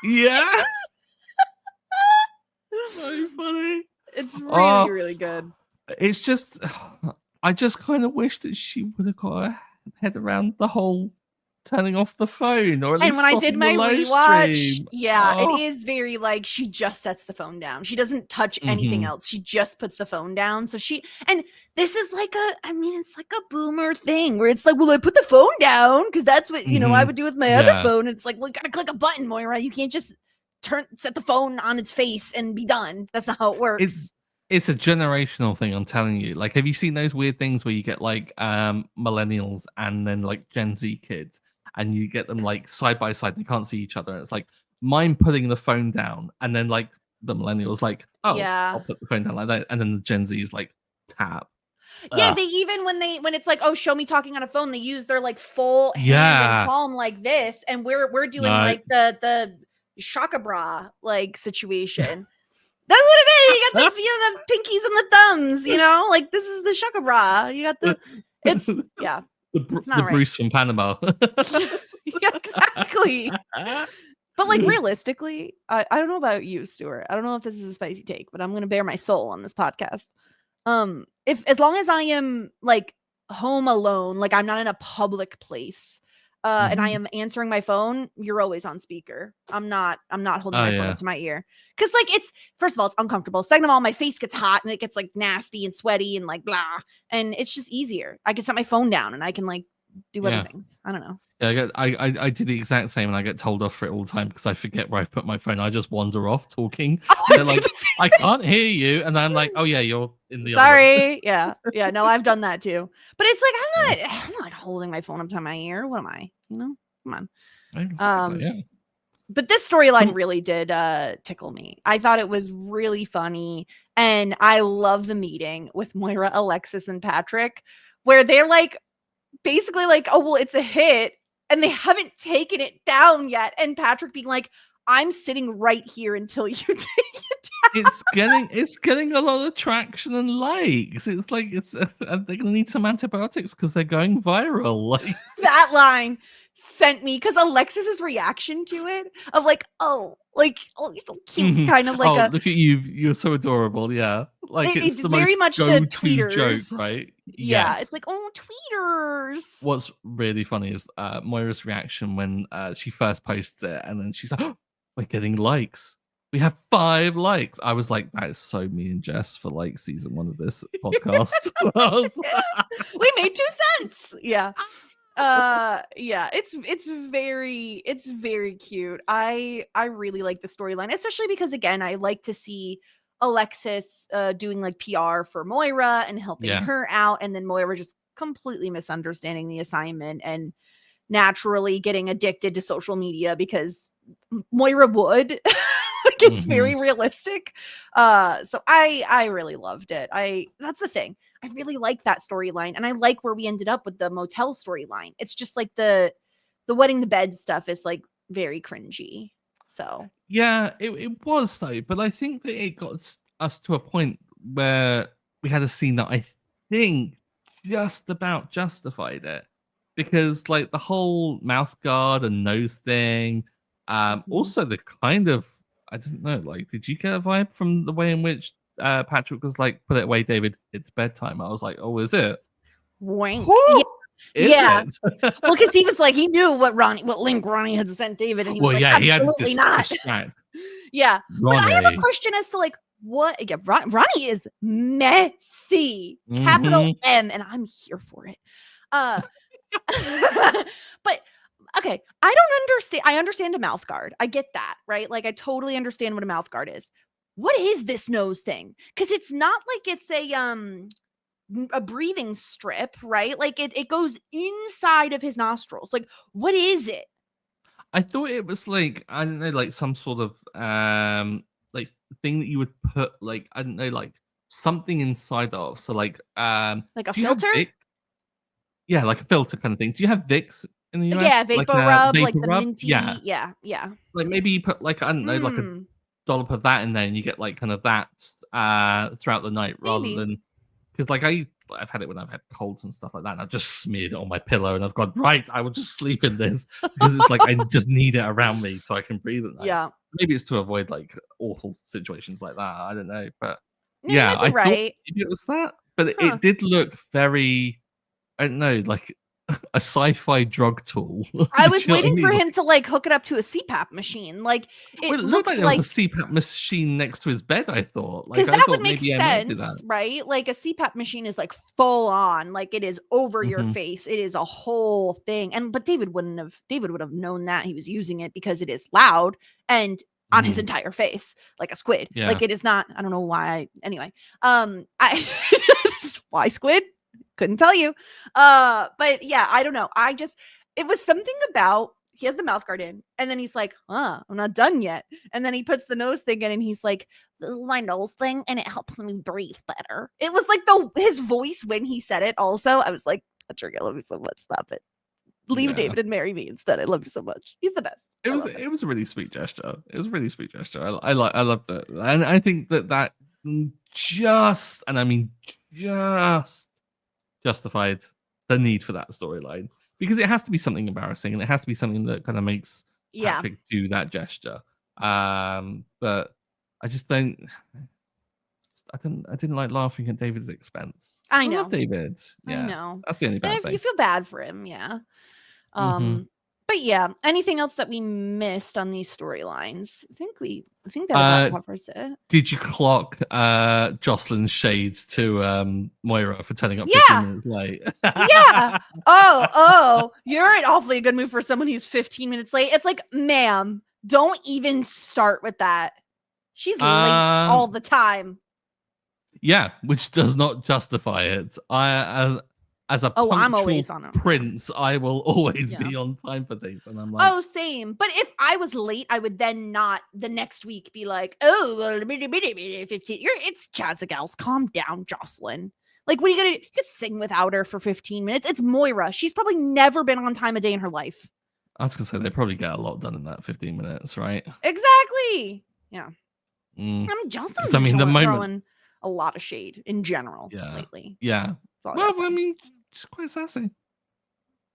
Yeah. So funny. It's really really good. It's just, I just kind of wish that she would have got her head around the whole turning off the phone, or at least. And when I did my rewatch, it is very like she just sets the phone down. She doesn't touch anything else. She just puts the phone down. So and this is like it's like a boomer thing where it's like, well, I put the phone down because that's what I would do with my other phone. It's like, well, you gotta click a button, Moira. You can't just set the phone on its face and be done. That's not how it works. It's a generational thing, I'm telling you. Like, have you seen those weird things where you get like millennials and then like Gen Z kids, and you get them like side by side, they can't see each other, and it's like mine putting the phone down, and then like the millennials like, oh, yeah, I'll put the phone down like that, and then the Gen Z is like tap. Yeah, they even when it's like, oh, show me talking on a phone, they use their like full hand and palm like this, and we're doing like the shaka bra like situation. That's what it is. You got the pinkies and the thumbs, you know? Like, this is the shaka bra. You got the, it's, yeah. It's not the right. Bruce from Panama. Yeah, exactly. But, like, realistically, I don't know about you, Stuart. I don't know if this is a spicy take, but I'm going to bare my soul on this podcast. As long as I am, like, home alone, like, I'm not in a public place, and I am answering my phone, you're always on speaker. I'm not holding my phone up to my ear. Cause like first of all, it's uncomfortable. Second of all, my face gets hot and it gets like nasty and sweaty and like blah. And it's just easier. I can set my phone down and I can like do other things. I don't know. Yeah, I do the exact same, and I get told off for it all the time because I forget where I put my phone. I just wander off talking. They're like, I can't hear you, and I'm like, oh yeah, you're in the sorry. Yeah. No, I've done that too. But it's like I'm not holding my phone up to my ear. What am I? You know, come on. Exactly, But this storyline really did tickle me. I thought it was really funny, and I love the meeting with Moira, Alexis, and Patrick, where they're like basically like, oh well, it's a hit. And they haven't taken it down yet. And Patrick being like, I'm sitting right here until you take it down. It's getting a lot of traction and likes. It's like they're gonna need some antibiotics because they're going viral. Like that line sent me because Alexis's reaction to it of like, oh, you're so cute, kind of like look at you, you're so adorable. Yeah, like it's the very much the tweeters joke, right? Yeah, it's like, oh, tweeters. What's really funny is Moira's reaction when she first posts it, and then she's like, oh, we're getting likes. We have 5 likes. I was like, that is so me and Jess for like season 1 of this podcast. We made 2 cents. Yeah. It's very cute. I really like the storyline, especially because again, I like to see Alexis doing like PR for Moira and helping her out, and then Moira just completely misunderstanding the assignment and naturally getting addicted to social media because Moira would. Like it's very realistic. So I really loved it. That's the thing. I really like that storyline, and I like where we ended up with the motel storyline. It's just like the wetting the bed stuff is like very cringy. So yeah, it was though, but I think that it got us to a point where we had a scene that I think just about justified it, because like the whole mouth guard and nose thing, also the kind of, I don't know, like, did you get a vibe from the way in which Patrick was like, put it away, David, it's bedtime? I was like, oh, is it? Wink. Yeah. Well, because he was like, he knew what link Ronnie had sent David, and he was like, absolutely not. Yeah. Ronnie. But I have a question as to like what again. Ronnie is messy, capital M, and I'm here for it. But okay, I don't understand. I understand a mouth guard. I get that, right? Like I totally understand what a mouth guard is. What is this nose thing? Because it's not like it's a breathing strip, right? Like it goes inside of his nostrils. Like what is it? I thought it was like, I don't know, like some sort of like thing that you would put like, I don't know, like something inside of. So like a filter? Yeah, like a filter kind of thing. Do you have Vicks in the US? Yeah, vapor rub, like the minty. Yeah. Like maybe you put like, I don't know, like a dollop of that in there, and you get like kind of that throughout the night, rather than, because like I've had it when I've had colds and stuff like that, and I've just smeared it on my pillow, and I've gone, right, I will just sleep in this because it's like I just need it around me so I can breathe at night. Yeah, maybe it's to avoid like awful situations like that. I don't know, but yeah, I thought maybe it was that, but it did look very, I don't know, like a sci-fi drug tool. I was waiting for him to like hook it up to a CPAP machine. Like it looked like there was a CPAP machine next to his bed. I thought, because that would make sense, right? Like a CPAP machine is like full on, like it is over your face. It is a whole thing. But David would have known that he was using it because it is loud, and on his entire face, like a squid. Yeah. Like, it is not, I don't know why. Anyway, I why squid? Couldn't tell you. But yeah, I don't know. It was something about, he has the mouth guard in, and then he's like, I'm not done yet. And then he puts the nose thing in, and he's like, this is my nose thing, and it helps me breathe better. It was like his voice when he said it also. I was like, Patrick, I love you so much. Stop it. Leave David and marry me instead. I love you so much. He's the best. It was a really sweet gesture. It was a really sweet gesture. I loved it. And I think that just, and I mean just, justified the need for that storyline, because it has to be something embarrassing, and it has to be something that kind of makes Patrick do that gesture. But I just don't. I didn't like laughing at David's expense. I know. I love David. Yeah, I know. That's the only bad thing. You feel bad for him, yeah. But yeah, anything else that we missed on these storylines? I think that about covers it. Did you clock Jocelyn's shade to Moira for turning up 15 minutes late? Yeah. Oh, you're in awfully good mood for someone who's 15 minutes late. It's like, ma'am, don't even start with that. She's late all the time. Yeah, which does not justify it. As a I'm always on it. Prince, I will always be on time for things, and I'm like, same. But if I was late, I would then not the next week be like, 15. It's Jazzy calm down, Jocelyn. Like, what are you gonna do? You could sing without her for 15 minutes. It's Moira. She's probably never been on time a day in her life. I was gonna say they probably get a lot done in that 15 minutes, right? Exactly. Yeah. I mean, Jocelyn's throwing a lot of shade in general lately. Yeah. Well, I mean, she's quite sassy.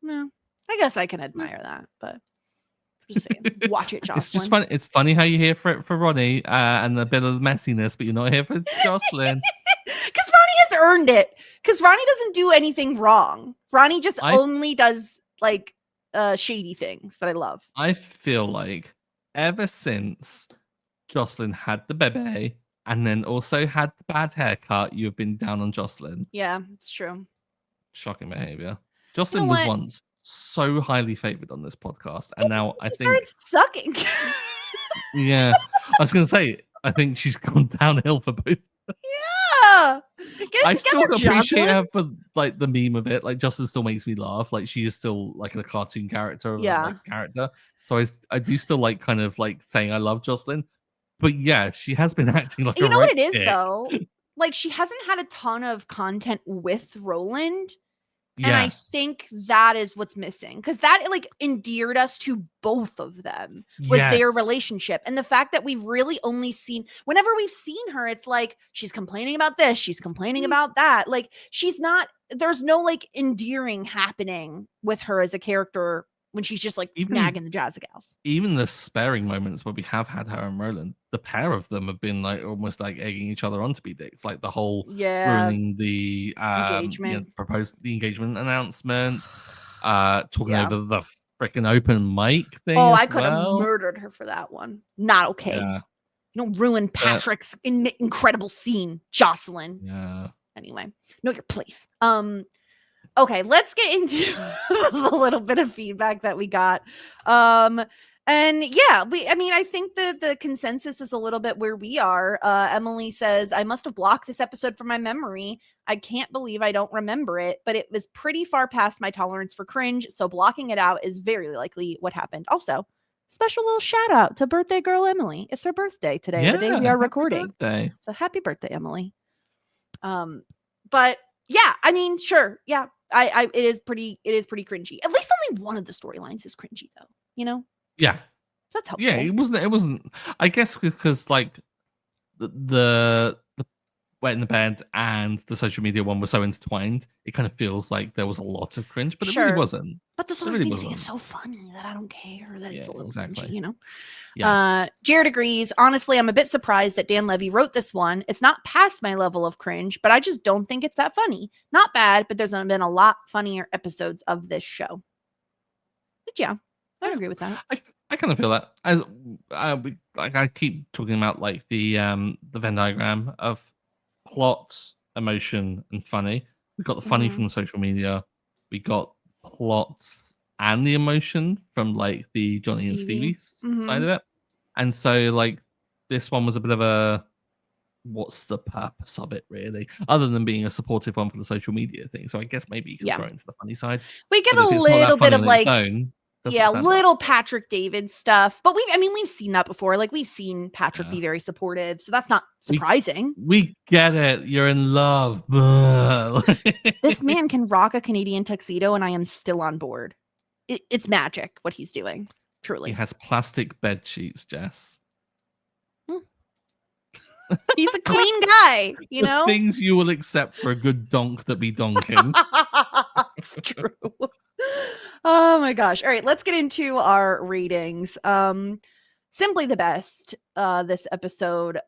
No, I guess I can admire that, but just saying, watch it, Jocelyn. It's just funny. It's funny how you're here for Ronnie and a bit of messiness, but you're not here for Jocelyn. Because Ronnie has earned it. Because Ronnie doesn't do anything wrong. Ronnie just only does like shady things that I love. I feel like ever since Jocelyn had the bebe and then also had the bad haircut, you've been down on Jocelyn. Yeah, it's true. Shocking behavior. Jocelyn was once so highly favored on this podcast, and now I think started sucking. Yeah, I was gonna say, I think she's gone downhill for both. Yeah, I still appreciate her for like the meme of it. Like, Jocelyn still makes me laugh. Like, she is still like a cartoon character, character. So I do still like kind of like saying I love Jocelyn. But yeah, she has been acting like you know what it is though. Like, she hasn't had a ton of content with Roland. And I think that is what's missing, because that like endeared us to both of them was their relationship. And the fact that we've really only seen, whenever we've seen her, it's like she's complaining about this, she's complaining about that. Like, there's no like endearing happening with her as a character when she's just like nagging the Jazzy Gals. Even the sparing moments where we have had her and Roland, the pair of them have been like almost like egging each other on to be dicks. Like the whole ruining the engagement, the engagement announcement, talking over the freaking open mic thing. Oh, I could have murdered her for that one. Not okay. Yeah. You don't ruin Patrick's incredible scene, Jocelyn. Yeah. Anyway, know your place. Okay, let's get into a little bit of feedback that we got. And yeah, I think the consensus is a little bit where we are. Emily says, I must have blocked this episode from my memory. I can't believe I don't remember it, but it was pretty far past my tolerance for cringe, so blocking it out is very likely what happened. Also, special little shout out to birthday girl Emily. It's her birthday today, the day we are recording. So happy birthday, Emily. But yeah, I mean, sure. Yeah. It is pretty cringy. At least only one of the storylines is cringy though, you know? Yeah. That's helpful. Yeah, it wasn't I guess because like the Wet in the Bed and the social media one were so intertwined, it kind of feels like there was a lot of cringe, but it really wasn't. But the social media thing is so funny that I don't care that it's a little cringy, you know? Yeah. Jared agrees. Honestly, I'm a bit surprised that Dan Levy wrote this one. It's not past my level of cringe, but I just don't think it's that funny. Not bad, but there's been a lot funnier episodes of this show. But yeah, I agree with that. I kind of feel that. I keep talking about like the Venn diagram of plot, emotion, and funny. We got the funny from the social media. We got plots and the emotion from like the Johnny and Stevie side of it. And so like this one was a bit of a what's the purpose of it really, other than being a supportive one for the social media thing. So I guess maybe you can throw it into the funny side. We get But a if it's not that little bit funny of on its like, own, doesn't yeah, stand up. little Patrick David stuff. But we've seen that before. Like we've seen Patrick be very supportive. So that's not surprising. We get it. You're in love. This man can rock a Canadian tuxedo and I am still on board. It's magic what he's doing. Truly. He has plastic bed sheets, Jess. He's a clean guy, you know? Things you will accept for a good donk that be donking. It's true. Oh my gosh. All right, let's get into our ratings. Simply the best this episode.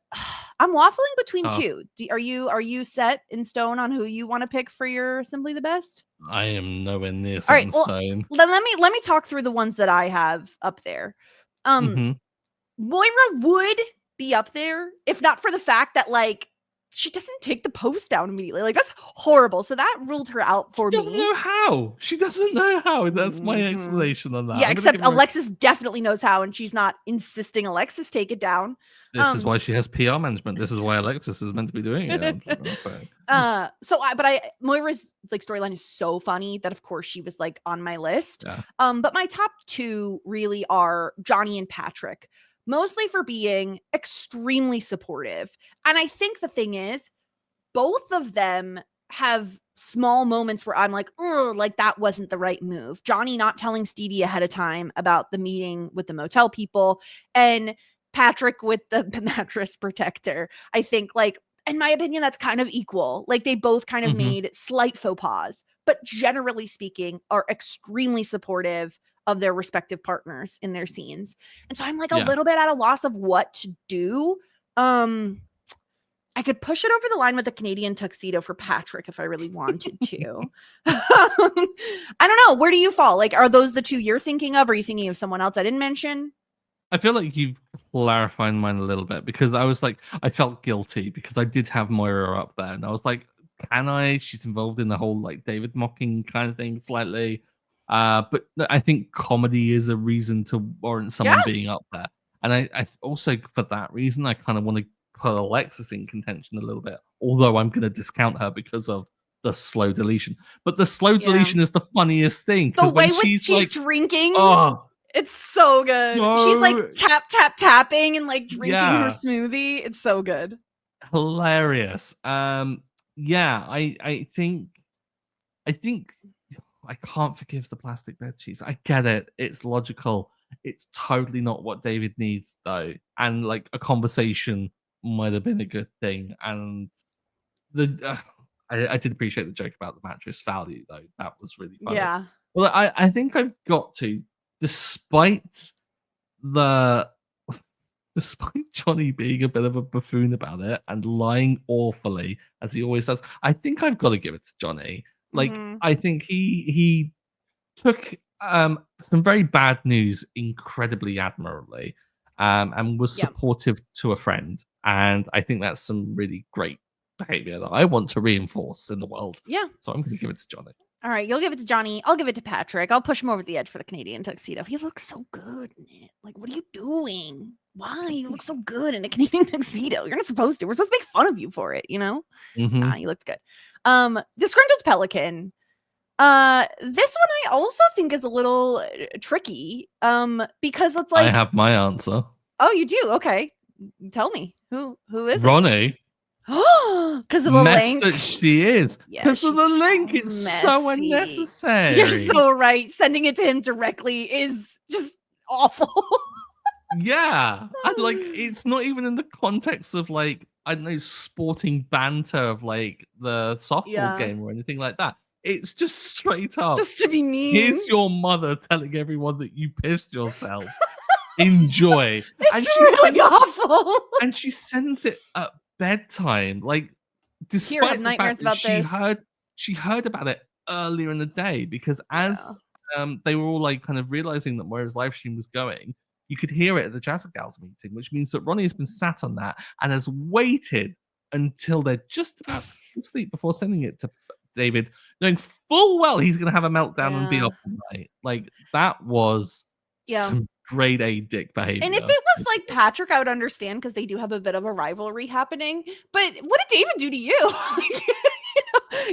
I'm waffling between two. Are you set in stone on who you want to pick for your Simply the Best? I am nowhere near set in stone. Let me talk through the ones that I have up there. Moira would be up there if not for the fact that like she doesn't take the post down immediately. Like that's horrible. So that ruled her out for me. She doesn't know how. She doesn't know how. That's my explanation on that. Yeah, except Alexis definitely knows how, and she's not insisting Alexis take it down. This is why she has PR management. This is why Alexis is meant to be doing it. Moira's like storyline is so funny that of course she was like on my list. Yeah. But my top two really are Johnny and Patrick. Mostly for being extremely supportive. And I think the thing is, both of them have small moments where I'm like, oh, like that wasn't the right move. Johnny not telling Stevie ahead of time about the meeting with the motel people, and Patrick with the mattress protector. I think, like, in my opinion, that's kind of equal. Like, they both kind of made slight faux pas, but generally speaking, are extremely supportive of their respective partners in their scenes. And so I'm like a little bit at a loss of what to do. I could push it over the line with the Canadian tuxedo for Patrick if I really wanted to. I don't know. Where do you fall? Like, are those the two you're thinking of? Or are you thinking of someone else I didn't mention? I feel like you've clarified mine a little bit because I was like, I felt guilty because I did have Moira up there. And I was like, can I? She's involved in the whole like David mocking kind of thing slightly. But I think comedy is a reason to warrant someone being up there. And I also, for that reason, I kind of want to put Alexis in contention a little bit, although I'm going to discount her because of the slow deletion. But the slow deletion is the funniest thing. The way when she's like, drinking, it's so good. She's like tapping and like drinking her smoothie. It's so good. Hilarious. I think I can't forgive the plastic bed sheets. I get it. It's logical. It's totally not what David needs, though. And like a conversation might have been a good thing. And I did appreciate the joke about the mattress value, though. That was really funny. Yeah. Well, I think I've got to, despite Johnny being a bit of a buffoon about it and lying awfully as he always does, I think I've got to give it to Johnny. Like, I think he took some very bad news incredibly admirably, and was supportive to a friend. And I think that's some really great behavior that I want to reinforce in the world. Yeah. So I'm going to give it to Johnny. All right, you'll give it to Johnny. I'll give it to Patrick. I'll push him over the edge for the Canadian tuxedo. He looks so good in it. Like, what are you doing? Why? You look so good in a Canadian tuxedo. You're not supposed to. We're supposed to make fun of you for it, you know? Nah, you looked good. Disgruntled Pelican. This one I also think is a little tricky. Because it's like, I have my answer. Oh, you do? Okay. Tell me. Who is Ronnie. Because of the link that she is. Because of the link. It's so unnecessary. You're so right. Sending it to him directly is just awful. Yeah. And like, it's not even in the context of like, I don't know, sporting banter of like the softball game or anything like that. It's just straight up. Just to be mean. Here's your mother telling everyone that you pissed yourself. Enjoy. It's really awful. And she sends it at bedtime. Like, despite the fact that she heard about it earlier in the day, because as they were all like kind of realizing that Moira's live stream was going, you could hear it at the Jazz Gals meeting, which means that Ronnie has been sat on that and has waited until they're just about to sleep before sending it to David, knowing full well he's going to have a meltdown and be up all night. Like, that was some grade A dick behavior. And if it was like Patrick, I would understand because they do have a bit of a rivalry happening. But what did David do to you?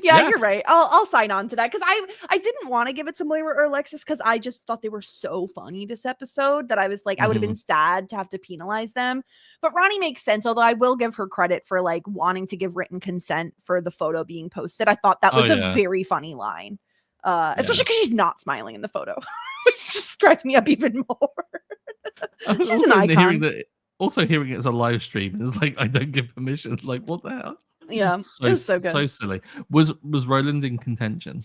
Yeah, you're right. I'll sign on to that because I didn't want to give it to Moira or Alexis because I just thought they were so funny this episode that I was like, I would have been sad to have to penalize them. But Ronnie makes sense, although I will give her credit for like wanting to give written consent for the photo being posted. I thought that was a very funny line, especially because she's not smiling in the photo, which just cracked me up even more. She's an icon. Also hearing it as a live stream is like, I don't give permission. Like, what the hell? Yeah, so good. So silly. Was Roland in contention?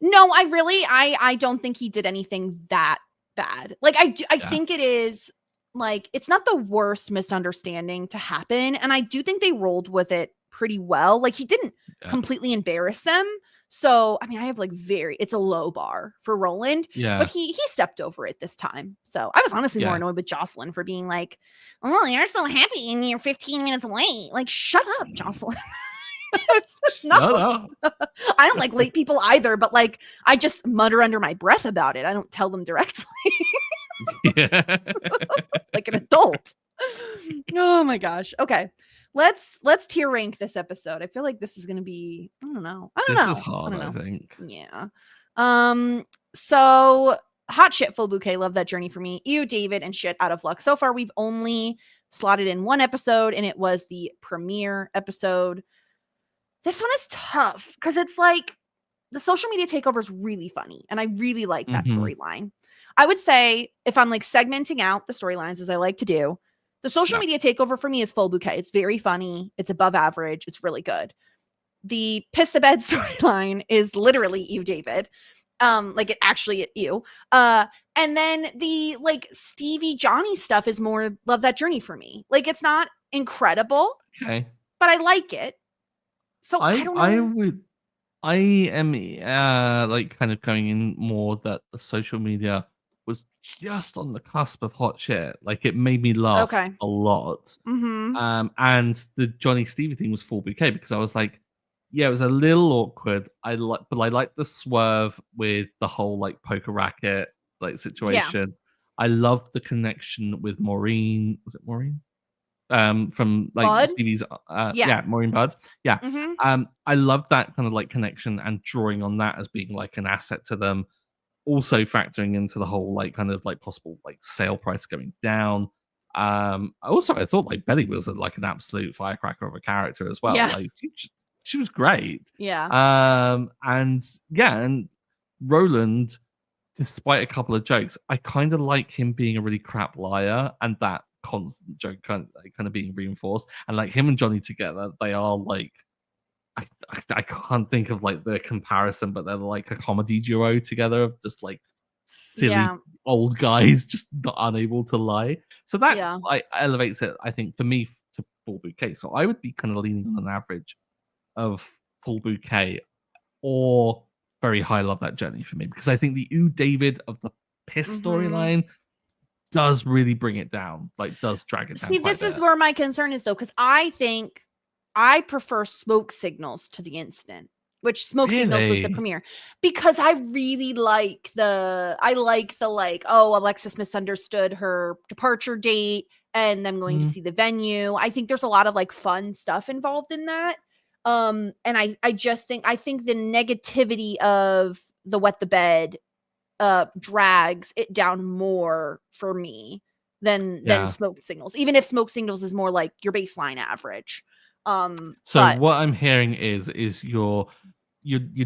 No, I don't think he did anything that bad. Like I think it is like it's not the worst misunderstanding to happen, and I do think they rolled with it pretty well. Like he didn't completely embarrass them. So, I mean, I have like it's a low bar for Roland, but he stepped over it this time. So I was honestly more annoyed with Jocelyn for being like, oh, you're so happy and you're 15 minutes late. Like, shut up, Jocelyn. No, I don't like late people either, but like, I just mutter under my breath about it. I don't tell them directly. Like an adult. Oh my gosh. Okay. Let's tier rank this episode. I feel like this is going to be, I don't know. This is hard, I think. Yeah. So hot shit, full bouquet. Love that journey for me. Ew, David, and shit, out of luck. So far, we've only slotted in one episode, and it was the premiere episode. This one is tough because it's like the social media takeover is really funny, and I really like that storyline. I would say if I'm like segmenting out the storylines as I like to do, the social media takeover for me is full bouquet. It's very funny. It's above average. It's really good. The piss the bed storyline is literally you, David. Like it actually you. And then the like Stevie Johnny stuff is more love that journey for me. Like it's not incredible, but I like it. So I don't know. I am like kind of going in more that the social media was just on the cusp of hot shit. Like it made me laugh a lot. And the Johnny Stevie thing was full bouquet because I was like, yeah, it was a little awkward. But I like the swerve with the whole like poker racket like situation. Yeah. I loved the connection with Maureen. Was it Maureen? From like Bud? Stevie's Maureen Bud. Yeah. I love that kind of like connection and drawing on that as being like an asset to them. Also factoring into the whole like kind of like possible like sale price going down. I thought like Betty was like an absolute firecracker of a character as well. Like she was great. And Roland, despite a couple of jokes, I kind of like him being a really crap liar, and that constant joke kind of being reinforced. And like him and Johnny together, they are like I can't think of like the comparison, but they're like a comedy duo together of just like silly old guys just not unable to lie. So that like elevates it, I think, for me to full bouquet. So I would be kind of leaning on an average of full bouquet or very high love that journey for me, because I think the Ooh David of the piss storyline does really bring it down, like does drag it down. See, this is where my concern is though, because I think I prefer smoke signals to the incident, which smoke signals was the premiere, because I really like oh, Alexis misunderstood her departure date and them going to see the venue. I think there's a lot of like fun stuff involved in that. And I just think the negativity of the wet the bed drags it down more for me than smoke signals, even if smoke signals is more like your baseline average. So what I'm hearing is you're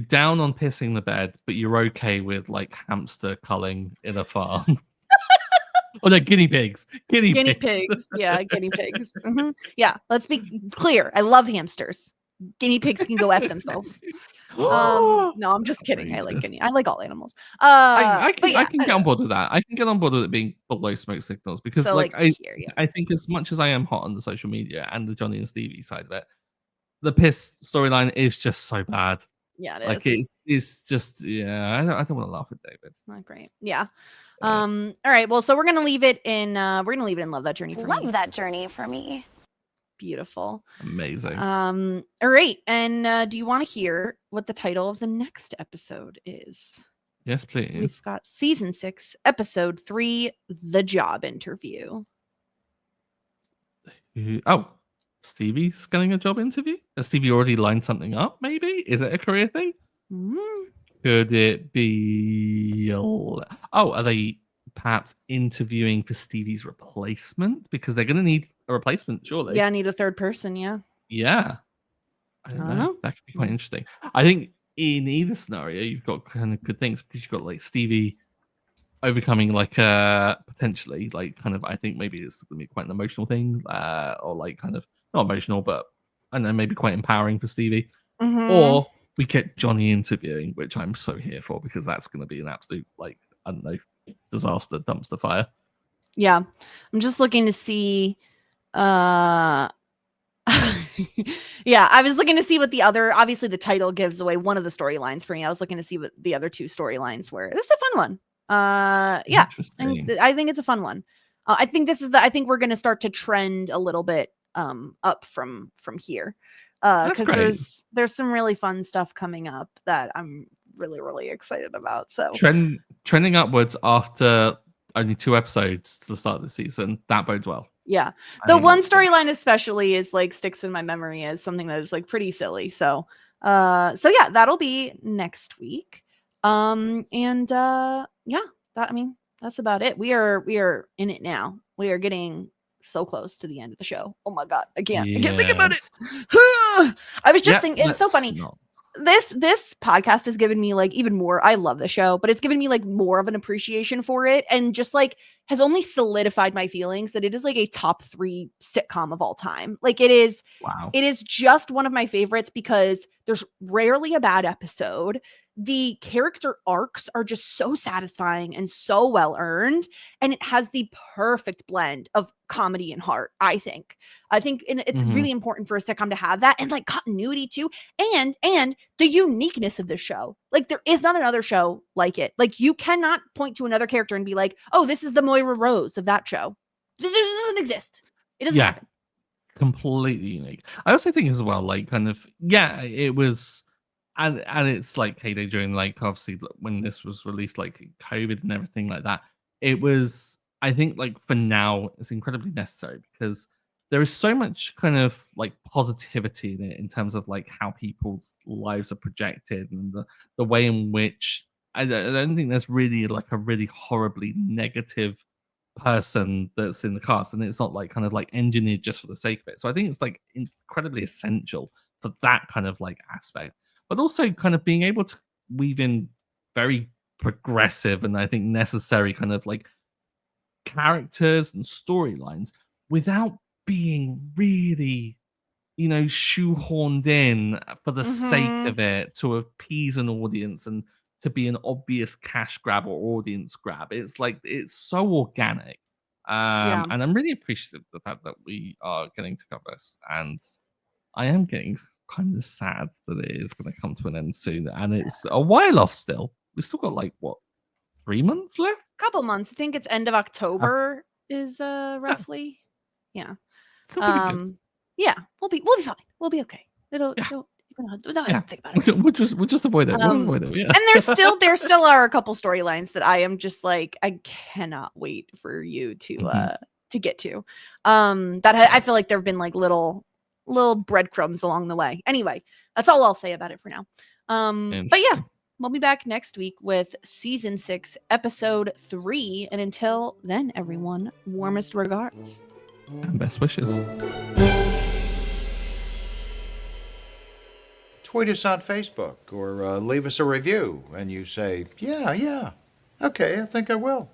down on pissing the bed, but you're okay with like hamster culling in a farm. Oh no, guinea pigs. Guinea pigs. Yeah, guinea pigs. Yeah, let's be clear. I love hamsters. Guinea pigs can go F themselves. No, I'm just kidding. I like all animals. I can get on board with that. I can get on board with it being below smoke signals, because I think as much as I am hot on the social media and the Johnny and Stevie side of it, the piss storyline is just so bad. Yeah, it is. Like it's just I don't want to laugh at David. It's not great. Yeah. All right. Well, so we're gonna leave it in Love That Journey for Me. Love that journey for me. Beautiful. Amazing. All right. And do you want to hear what the title of the next episode is? Yes, please. We've got season 6, episode 3, The Job Interview. Oh, Stevie's getting a job interview? Has Stevie already lined something up, maybe? Is it a career thing? Could it be... Oh, are they perhaps interviewing for Stevie's replacement? Because they're going to need a replacement, surely. Yeah, need a third person, yeah. Yeah. I don't know. That could be quite interesting. I think in either scenario, you've got kind of good things because you've got like Stevie overcoming like potentially like kind of I think maybe it's gonna be quite an emotional thing or like kind of not emotional but I don't know maybe quite empowering for Stevie or we get Johnny interviewing, which I'm so here for because that's going to be an absolute like I don't know disaster dumpster fire. Yeah, I'm just looking to see yeah, I was looking to see what the other, obviously the title gives away one of the storylines for me. I was looking to see what the other 2 storylines were. This is a fun one. Yeah, I think it's a fun one. I think I think we're going to start to trend a little bit up from here. Because there's some really fun stuff coming up that I'm really, really excited about. So trending upwards after only 2 episodes to the start of the season, that bodes well. Yeah. The one storyline especially is like sticks in my memory as something that is like pretty silly. So yeah, that'll be next week. Yeah, I mean, that's about it. We are in it now. We are getting so close to the end of the show. Oh my god, I can't think about it. I was just thinking, it's so funny. This podcast has given me like even more. I love the show, but it's given me like more of an appreciation for it and just like has only solidified my feelings that it is like a top 3 sitcom of all time. Like it is just one of my favorites because there's rarely a bad episode. The character arcs are just so satisfying and so well earned, and it has the perfect blend of comedy and heart. I think it's really important for a sitcom to have that, and like continuity too, and the uniqueness of the show. Like there is not another show like it. Like you cannot point to another character and be like, oh, this is the Moira Rose of that show. It doesn't exist. It doesn't happen. Completely unique. I also think as well, like kind of it was. And it's like heyday during like obviously when this was released, like COVID and everything like that. It was, I think, like for now, it's incredibly necessary because there is so much kind of like positivity in it in terms of like how people's lives are projected and the way in which I don't think there's really like a really horribly negative person that's in the cast, and it's not like kind of like engineered just for the sake of it. So I think it's like incredibly essential for that kind of like aspect. But also kind of being able to weave in very progressive and I think necessary kind of like characters and storylines without being really, shoehorned in for the sake of it to appease an audience and to be an obvious cash grab or audience grab. It's like it's so organic. And I'm really appreciative of the fact that we are getting to cover this. And I am getting kind of sad that it is going to come to an end soon, and it's a while off still. We've still got like what 3 months left? Couple months. I think it's end of October is roughly. Yeah. Yeah, we'll be fine. We'll be okay. Don't think about it. We'll just avoid it. We'll avoid it. Yeah. And there still are a couple storylines that I am just like I cannot wait for you to get to. That I feel like there have been like little breadcrumbs along the way. Anyway, that's all I'll say about it for now. But yeah, we'll be back next week with season 6, episode 3. And until then, everyone, warmest regards and best wishes. Tweet us on Facebook or leave us a review, and you say, yeah, okay, I think I will.